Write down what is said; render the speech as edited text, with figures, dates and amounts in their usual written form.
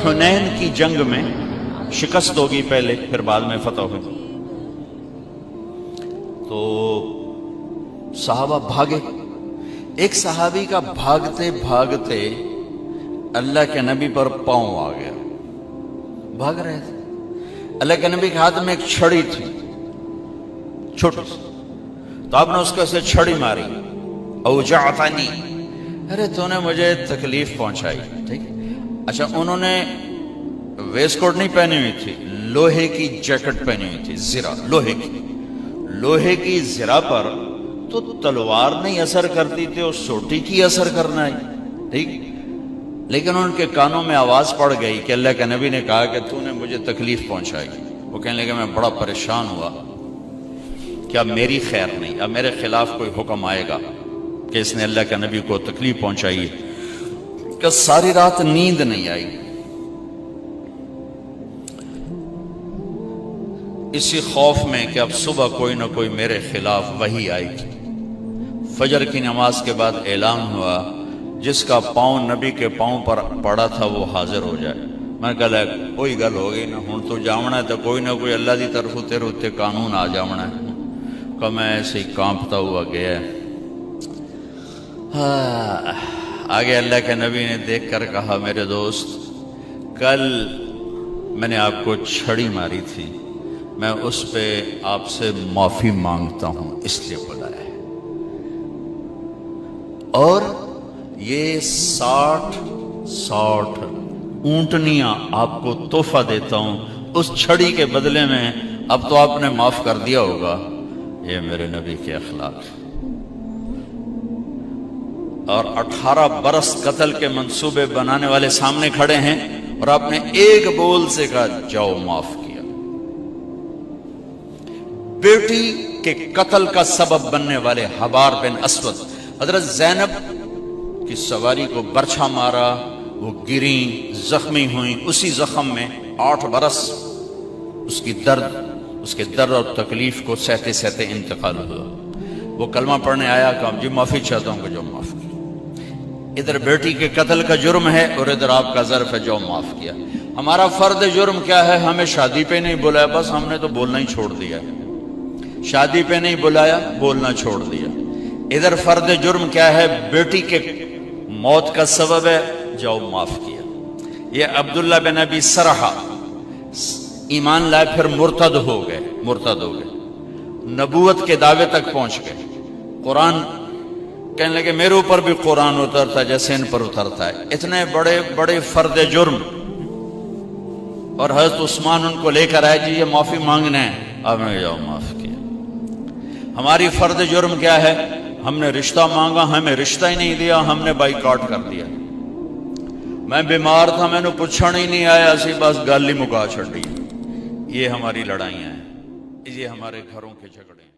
हुनैन की जंग में शिकस्त होगी पहले, फिर बाद में फतह होगी। तो सहाबा भागे। एक सहाबी का भागते भागते अल्लाह के नबी पर पांव आ गया। भाग रहे थे, अल्लाह के नबी के हाथ में एक छड़ी थी छोटी सी, तो आपने उसको ऐसे छड़ी मारी। औजाअतनी, अरे तूने मुझे तकलीफ पहुंचाई। ठीक, अच्छा, उन्होंने वेस्ट कोट नहीं पहनी हुई थी, लोहे की जैकेट पहनी हुई थी, जिरा लोहे की जिरा पर तो तलवार नहीं असर करती थी, और सोटी की असर करना है। ठीक, लेकिन उनके कानों में आवाज पड़ गई कि अल्लाह के नबी ने कहा कि तूने मुझे तकलीफ पहुंचाई। वो कहने लगे मैं बड़ा परेशान हुआ कि अब मेरी खैर नहीं, अब मेरे खिलाफ कोई हुक्म आएगा कि इसने अल्लाह के नबी को तकलीफ पहुंचाई। कि सारी रात नींद नहीं आई। इसी खौफ में कि अब सुबह कोई ना कोई मेरे खिलाफ वही आएगी। फजर की नमाज के बाद ऐलान हुआ जिसका पांव नबी के पांव पर पड़ा था वो हाजिर हो जाए। मैं कहला कोई गल हो गई ना, हुण तो जावना है तो कोई ना कोई अल्लाह की तरफ तेरे उत्ते कानून आ जावना है। कि मैं ऐसे ही कांपता हुआ गया। आगे अल्लाह के नबी ने देख कर कहा मेरे दोस्त, कल मैंने आपको छड़ी मारी थी, मैं उस पे आपसे माफी मांगता हूं, इसलिए बुलाया है। और ये 60 ऊंटनियां आपको तोहफा देता हूं, उस छड़ी के बदले में। अब तो आपने माफ कर दिया होगा। ये मेरे नबी के अखलाक। और 18 बरस कत्ल के मंसूबे बनाने वाले सामने खड़े हैं, और आपने एक बोल से कहा जाओ माफ किया। बेटी के कत्ल का सबब बनने वाले हबार बिन अस्वद, हजरत ज़ैनब की सवारी को बरछा मारा, वो गिरी, जख्मी हुई। उसी जख्म में 8 बरस उसके दर्द और तकलीफ को सहते सहते इंतकाल हुआ। वो कलमा पढ़ने आया, कहा जी माफी चाहता हूं कि जो माफ किया। इधर बेटी के कत्ल का जुर्म है और इधर आपका ज़र्फ है जो माफ किया। हमारा फर्द जुर्म क्या है? हमें शादी पे नहीं बुलाया, बस हमने तो बोलना ही छोड़ दिया। शादी पे नहीं बुलाया, बोलना छोड़ दिया। इधर फर्द जुर्म क्या है? बेटी के मौत का सबब है, जाओ माफ किया। ये अब्दुल्ला बिन अबी सरहा ईमान लाए, फिर मुर्तद हो गए। नबूवत के दावे तक पहुंच गए। कुरान कहने लगे मेरे ऊपर भी कुरान उतरता जैसे इन पर उतरता है। इतने बड़े बड़े फर्द जुर्म, और हजरत उस्मान उनको लेकर आए, जी ये माफी मांगना है। आपने जाओ माफ किया। हमारी फर्द जुर्म क्या है? हमने रिश्ता मांगा, हमें रिश्ता ही नहीं दिया, हमने बाइकआउट कर दिया। मैं बीमार था, मैंने पूछण ही नहीं आया, सी बस गल ही मुका छड़ी। ये हमारी लड़ाइयां हैं, ये हमारे घरों के झगड़े हैं।